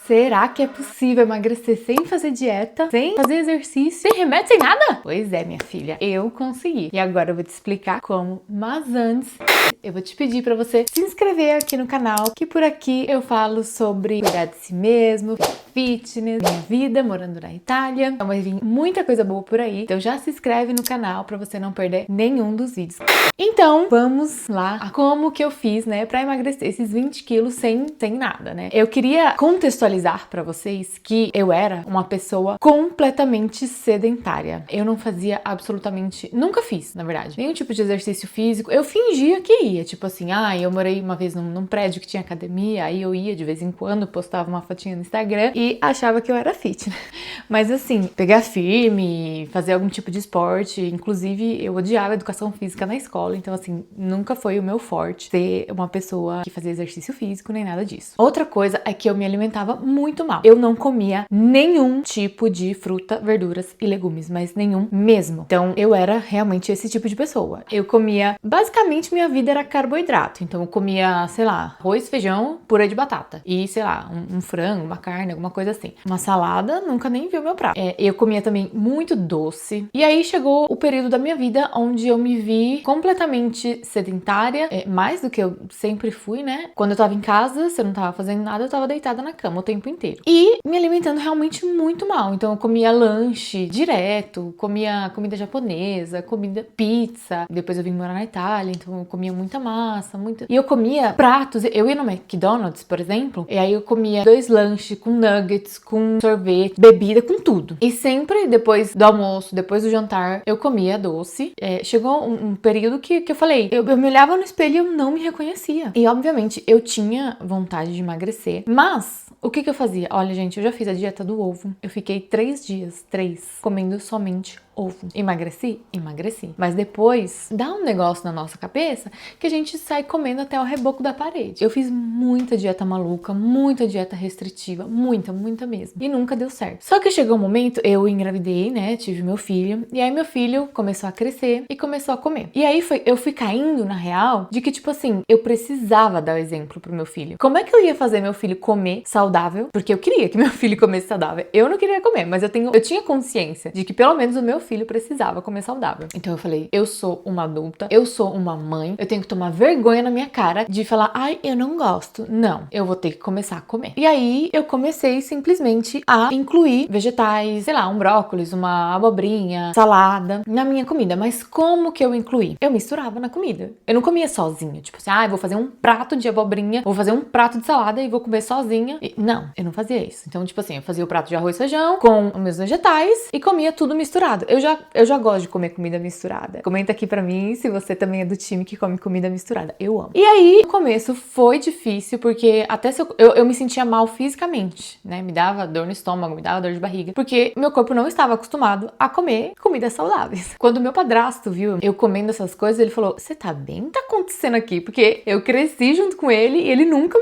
Será que é possível emagrecer sem fazer dieta, sem fazer exercício, sem remédio, sem nada? Pois é, minha filha, eu consegui. E agora eu vou te explicar como, mas antes eu vou te pedir para você se inscrever aqui no canal, que por aqui eu falo sobre cuidar de si mesmo, fitness, minha vida morando na Itália. Então vai vir muita coisa boa por aí. Então já se inscreve no canal para você não perder nenhum dos vídeos. Então, vamos lá a como que eu fiz, né, para emagrecer esses 20 quilos sem nada, né? Eu queria contextualizar para vocês que eu era uma pessoa completamente sedentária. Eu não fazia absolutamente, nunca fiz, na verdade, nenhum tipo de exercício físico. Eu fingia que ia, tipo assim, eu morei uma vez num prédio que tinha academia, aí eu ia de vez em quando, postava uma fotinha no Instagram e achava que eu era fit, né? Mas assim, pegar firme, fazer algum tipo de esporte, inclusive eu odiava educação física na escola, então assim, nunca foi o meu forte ser uma pessoa que fazia exercício físico, nem nada disso. Outra coisa é que eu me alimentava muito mal. Eu não comia nenhum tipo de fruta, verduras e legumes, mas nenhum mesmo. Então eu era realmente esse tipo de pessoa. Eu comia, basicamente minha vida era carboidrato, então eu comia, sei lá, arroz, feijão, purê de batata e, sei lá, um frango, uma carne, alguma coisa assim. Uma salada, nunca nem vi o meu prato. Eu comia também muito doce. E aí chegou o período da minha vida onde eu me vi completamente sedentária, mais do que eu sempre fui, né? Quando eu tava em casa, se eu não tava fazendo nada, eu tava deitada na cama o tempo inteiro. E me alimentando realmente muito mal. Então eu comia lanche direto, comia comida japonesa, comida pizza. Depois eu vim morar na Itália, então eu comia muita massa, muita... E eu comia pratos. Eu ia no McDonald's, por exemplo, e aí eu comia 2 lanches com nuggets, com sorvete, bebida, com tudo. E sempre depois do almoço, depois do jantar, eu comia doce. Chegou um período que eu falei, eu me olhava no espelho e eu não me reconhecia. E obviamente eu tinha vontade de emagrecer, mas o que eu fazia? Olha, gente, eu já fiz a dieta do ovo. Eu fiquei 3 dias, comendo somente ovo. Emagreci? Emagreci. Mas depois dá um negócio na nossa cabeça que a gente sai comendo até o reboco da parede. Eu fiz muita dieta maluca, muita dieta restritiva, muita mesmo. E nunca deu certo. Só que chegou um momento, eu engravidei, né? Tive meu filho. E aí meu filho começou a crescer e começou a comer. E aí eu fui caindo na real de que, tipo assim, eu precisava dar o exemplo pro meu filho. Como é que eu ia fazer meu filho comer saudável? Porque eu queria que meu filho comesse saudável. Eu não queria comer, mas eu tinha consciência de que pelo menos o meu filho precisava comer saudável. Então eu falei, eu sou uma adulta, eu sou uma mãe, eu tenho que tomar vergonha na minha cara de falar, eu não gosto. Não, eu vou ter que começar a comer. E aí eu comecei simplesmente a incluir vegetais, sei lá, um brócolis, uma abobrinha, salada na minha comida. Mas como que eu incluí? Eu misturava na comida. Eu não comia sozinha, tipo assim, eu vou fazer um prato de abobrinha, vou fazer um prato de salada e vou comer sozinha. Não, eu não fazia isso. Então, tipo assim, eu fazia o prato de arroz e feijão com os meus vegetais e comia tudo misturado. Eu já gosto de comer comida misturada. Comenta aqui pra mim se você também é do time que come comida misturada. Eu amo. E aí, no começo foi difícil, porque até se eu me sentia mal fisicamente, né? Me dava dor no estômago, me dava dor de barriga, porque meu corpo não estava acostumado a comer comidas saudáveis. Quando meu padrasto viu eu comendo essas coisas, ele falou, você tá bem? O que tá acontecendo aqui? Porque eu cresci junto com ele e ele nunca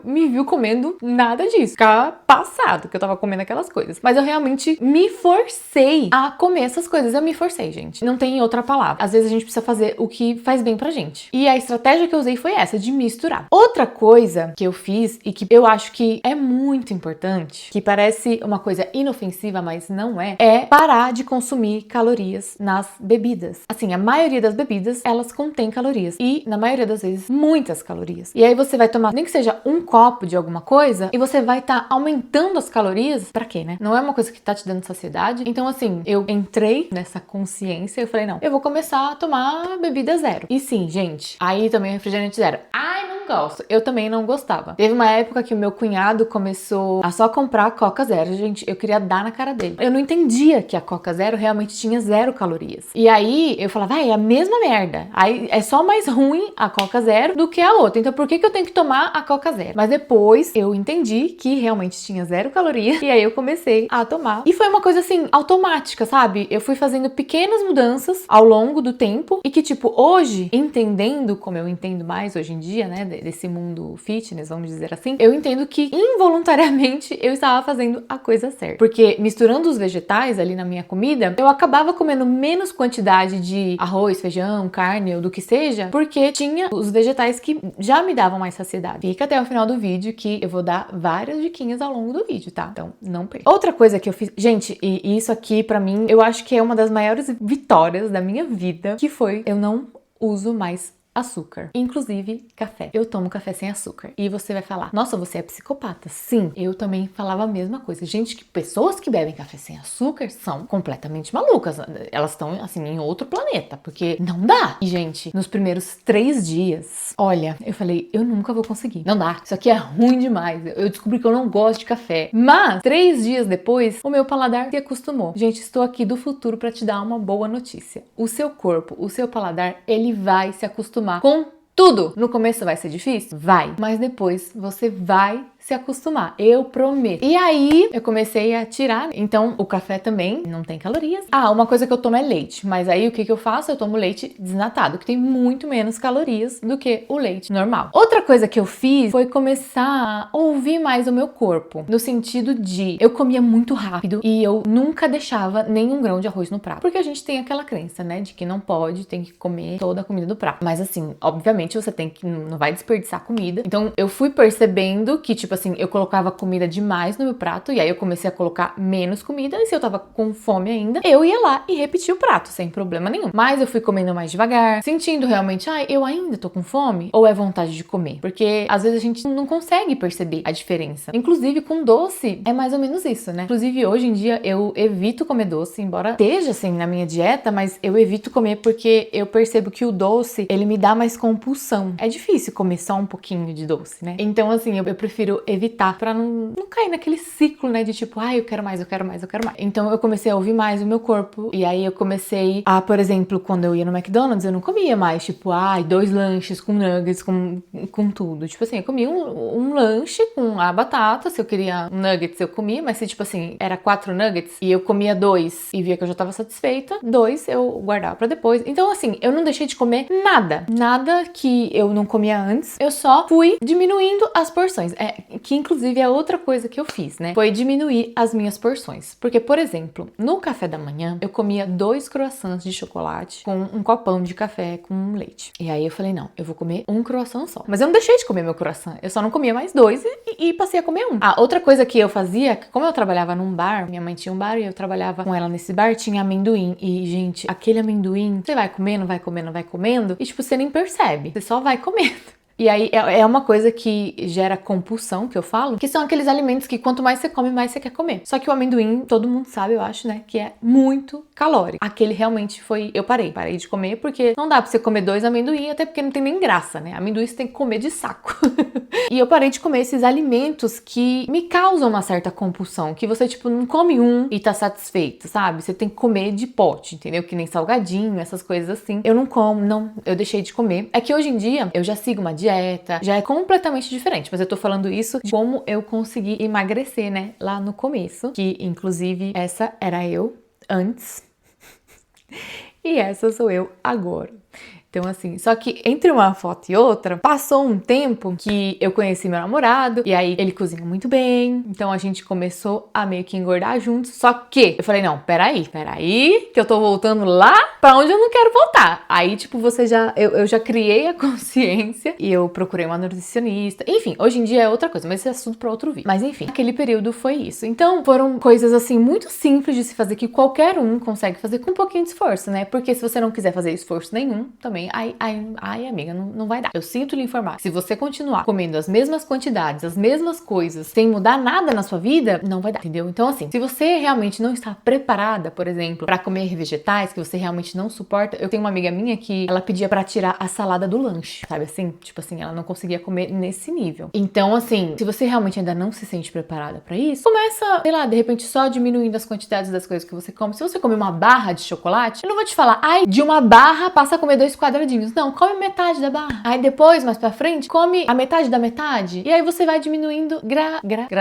me viu comendo nada disso. Ficava passado que eu tava comendo aquelas coisas. Mas eu realmente me forcei a comer essas coisas. Eu me forcei, gente. Não tem outra palavra. Às vezes a gente precisa fazer o que faz bem pra gente. E a estratégia que eu usei foi essa, de misturar. Outra coisa que eu fiz e que eu acho que é muito importante, que parece uma coisa inofensiva, mas não é parar de consumir calorias nas bebidas. Assim, a maioria das bebidas, elas contêm calorias. E, na maioria das vezes, muitas calorias. E aí você vai tomar, nem que seja um copo de alguma coisa, e você vai estar aumentando as calorias. Pra quê, né? Não é uma coisa que tá te dando saciedade. Então, assim, eu entrei nessa consciência e eu falei, não, eu vou começar a tomar bebida zero. E sim, gente, aí também refrigerante zero. Não gosto. Eu também não gostava. Teve uma época que o meu cunhado começou a só comprar Coca Zero. Gente, eu queria dar na cara dele. Eu não entendia que a Coca Zero realmente tinha 0 calorias. E aí eu falava, é a mesma merda. Aí é só mais ruim a Coca Zero do que a outra. Então por que eu tenho que tomar a Coca Zero? Mas depois eu entendi que realmente tinha 0 calorias. E aí eu comecei a tomar. E foi uma coisa assim, automática, sabe? eu fui fazendo pequenas mudanças ao longo do tempo e que, tipo, hoje, entendendo como eu entendo mais hoje em dia, né, desse mundo fitness, vamos dizer assim, eu entendo que involuntariamente eu estava fazendo a coisa certa. Porque misturando os vegetais ali na minha comida, eu acabava comendo menos quantidade de arroz, feijão, carne ou do que seja, porque tinha os vegetais que já me davam mais saciedade. Fica até o final do vídeo que eu vou dar várias diquinhas ao longo do vídeo, tá? Então, não perca. Outra coisa que eu fiz, gente, e isso aqui pra mim, eu acho que é uma das maiores vitórias da minha vida, que foi eu não uso mais açúcar, inclusive café. Eu tomo café sem açúcar. E você vai falar, nossa, você é psicopata. Sim, eu também falava a mesma coisa. Gente, que pessoas que bebem café sem açúcar são completamente malucas. Elas estão, assim, em outro planeta, porque não dá. E, gente, nos primeiros 3 dias, olha, eu falei, eu nunca vou conseguir. Não dá. Isso aqui é ruim demais. Eu descobri que eu não gosto de café. Mas, 3 dias depois, o meu paladar se acostumou. Gente, estou aqui do futuro para te dar uma boa notícia. O seu corpo, o seu paladar, ele vai se acostumar com tudo. No começo vai ser difícil? Vai. Mas depois você vai se acostumar. Eu prometo. E aí, eu comecei a tirar. Então, o café também não tem calorias. Ah, uma coisa que eu tomo é leite. Mas aí, o que eu faço? Eu tomo leite desnatado, que tem muito menos calorias do que o leite normal. Outra coisa que eu fiz foi começar a ouvir mais o meu corpo. No sentido de, eu comia muito rápido e eu nunca deixava nenhum grão de arroz no prato. Porque a gente tem aquela crença, né? De que não pode, tem que comer toda a comida do prato. Mas assim, obviamente, você tem que, não vai desperdiçar comida. Então, eu fui percebendo que, tipo assim, eu colocava comida demais no meu prato e aí eu comecei a colocar menos comida e se eu tava com fome ainda, eu ia lá e repetia o prato, sem problema nenhum. Mas eu fui comendo mais devagar, sentindo realmente, eu ainda tô com fome ou é vontade de comer? Porque às vezes a gente não consegue perceber a diferença. Inclusive com doce é mais ou menos isso, né? Inclusive hoje em dia eu evito comer doce, embora esteja assim na minha dieta, mas eu evito comer porque eu percebo que o doce, ele me dá mais compulsão. É difícil comer só um pouquinho de doce, né? Então assim, eu prefiro evitar pra não cair naquele ciclo, né, de tipo, eu quero mais, eu quero mais, eu quero mais. Então eu comecei a ouvir mais o meu corpo e aí eu comecei a, por exemplo, quando eu ia no McDonald's, eu não comia mais, tipo, 2 lanches com nuggets, com tudo. Tipo assim, eu comia um lanche com a batata, se eu queria nuggets eu comia, mas se tipo assim, era 4 nuggets e eu comia 2 e via que eu já tava satisfeita, 2 eu guardava pra depois. Então assim, eu não deixei de comer nada que eu não comia antes, eu só fui diminuindo as porções. Que inclusive é outra coisa que eu fiz, né? Foi diminuir as minhas porções. Porque, por exemplo, no café da manhã, eu comia 2 croissants de chocolate com um copão de café com leite. E aí eu falei, não, eu vou comer um croissant só. Mas eu não deixei de comer meu croissant. Eu só não comia mais 2 e passei a comer um. Outra coisa que eu fazia, como eu trabalhava num bar, minha mãe tinha um bar e eu trabalhava com ela nesse bar, tinha amendoim. E, gente, aquele amendoim, você vai comendo, vai comendo, vai comendo, e tipo, você nem percebe. Você só vai comendo. E aí é uma coisa que gera compulsão, que eu falo, que são aqueles alimentos que quanto mais você come, mais você quer comer. Só que o amendoim, todo mundo sabe, eu acho, né, que é muito calórico. Aquele realmente foi... Eu parei de comer, porque não dá pra você comer 2 amendoim, até porque não tem nem graça, né? Amendoim você tem que comer de saco. E eu parei de comer esses alimentos que me causam uma certa compulsão, que você, tipo, não come um e tá satisfeito, sabe? Você tem que comer de pote, entendeu? Que nem salgadinho, essas coisas assim. Eu não como, não, eu deixei de comer. É que hoje em dia, eu já sigo uma dieta, já é completamente diferente, mas eu tô falando isso de como eu consegui emagrecer, né? Lá no começo, que inclusive essa era eu antes e essa sou eu agora. Então, assim, só que entre uma foto e outra, passou um tempo que eu conheci meu namorado, e aí ele cozinha muito bem, então a gente começou a meio que engordar juntos, só que eu falei, não, peraí, que eu tô voltando lá pra onde eu não quero voltar. Aí, tipo, eu já criei a consciência, e eu procurei uma nutricionista, enfim, hoje em dia é outra coisa, mas esse é assunto pra outro vídeo. Mas enfim, aquele período foi isso. Então, foram coisas, assim, muito simples de se fazer, que qualquer um consegue fazer com um pouquinho de esforço, né? Porque se você não quiser fazer esforço nenhum, também ai, amiga, não vai dar. Eu sinto lhe informar. Se você continuar comendo as mesmas quantidades, as mesmas coisas, sem mudar nada na sua vida, não vai dar, entendeu? Então, assim, se você realmente não está preparada, por exemplo, pra comer vegetais, que você realmente não suporta, eu tenho uma amiga minha que ela pedia pra tirar a salada do lanche, sabe assim? Tipo assim, ela não conseguia comer nesse nível. Então, assim, se você realmente ainda não se sente preparada pra isso, começa, sei lá, de repente só diminuindo as quantidades das coisas que você come. Se você come uma barra de chocolate, eu não vou te falar, de uma barra passa a comer 2 quadrados quadradinhos. Não, come metade da barra. Aí depois, mais pra frente, come a metade da metade. E aí você vai diminuindo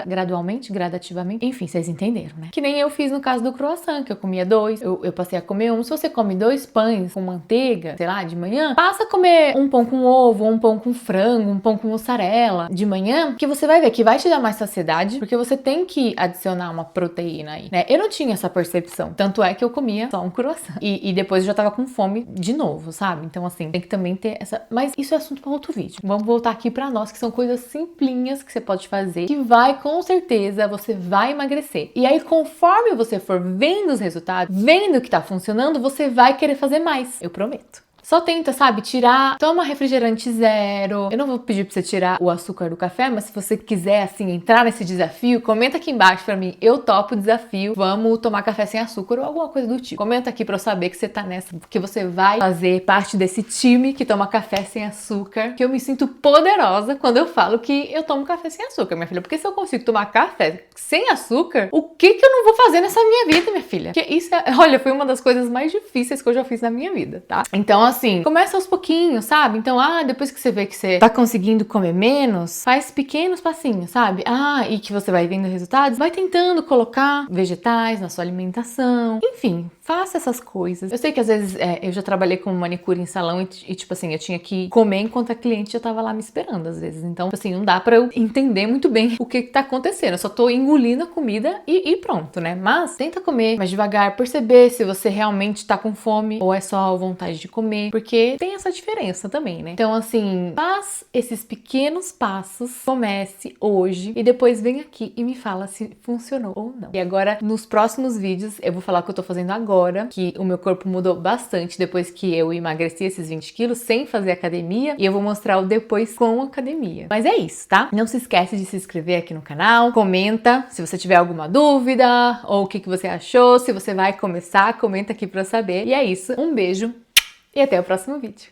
gradualmente, gradativamente. Enfim, vocês entenderam, né? Que nem eu fiz no caso do croissant, que eu comia 2. Eu passei a comer um. Se você come 2 pães com manteiga, sei lá, de manhã, passa a comer um pão com ovo, um pão com frango, um pão com mussarela de manhã, que você vai ver que vai te dar mais saciedade, porque você tem que adicionar uma proteína aí, né? Eu não tinha essa percepção. Tanto é que eu comia só um croissant. E depois eu já tava com fome de novo, sabe? Então, assim, tem que também ter essa... Mas isso é assunto para outro vídeo. Vamos voltar aqui pra nós, que são coisas simplinhas que você pode fazer, que vai, com certeza, você vai emagrecer. E aí, conforme você for vendo os resultados, vendo que tá funcionando, você vai querer fazer mais. Eu prometo. Só tenta, sabe, tirar, toma refrigerante zero. Eu não vou pedir pra você tirar o açúcar do café, mas se você quiser, assim, entrar nesse desafio, comenta aqui embaixo pra mim. Eu topo o desafio, vamos tomar café sem açúcar ou alguma coisa do tipo. Comenta aqui pra eu saber que você tá nessa, que você vai fazer parte desse time que toma café sem açúcar, que eu me sinto poderosa quando eu falo que eu tomo café sem açúcar, minha filha. Porque se eu consigo tomar café sem açúcar, o que eu não vou fazer nessa minha vida, minha filha? Porque isso é, olha, foi uma das coisas mais difíceis que eu já fiz na minha vida, tá? Então, assim, começa aos pouquinhos, sabe? Então, depois que você vê que você tá conseguindo comer menos, faz pequenos passinhos, sabe? E que você vai vendo resultados, vai tentando colocar vegetais na sua alimentação. Enfim, faça essas coisas. Eu sei que às vezes eu já trabalhei como manicure em salão e tipo assim, eu tinha que comer enquanto a cliente já tava lá me esperando às vezes. Então, assim, não dá pra eu entender muito bem o que tá acontecendo. Eu só tô engolindo a comida e pronto, né? Mas tenta comer mais devagar, perceber se você realmente tá com fome ou é só vontade de comer, porque tem essa diferença também, né? Então, assim, faz esses pequenos passos, comece hoje e depois vem aqui e me fala se funcionou ou não. E agora, nos próximos vídeos, eu vou falar o que eu tô fazendo agora, que o meu corpo mudou bastante depois que eu emagreci esses 20 quilos sem fazer academia, e eu vou mostrar o depois com academia. Mas é isso, tá? Não se esquece de se inscrever aqui no canal, comenta se você tiver alguma dúvida ou o que você achou, se você vai começar, comenta aqui pra eu saber. E é isso, um beijo e até o próximo vídeo.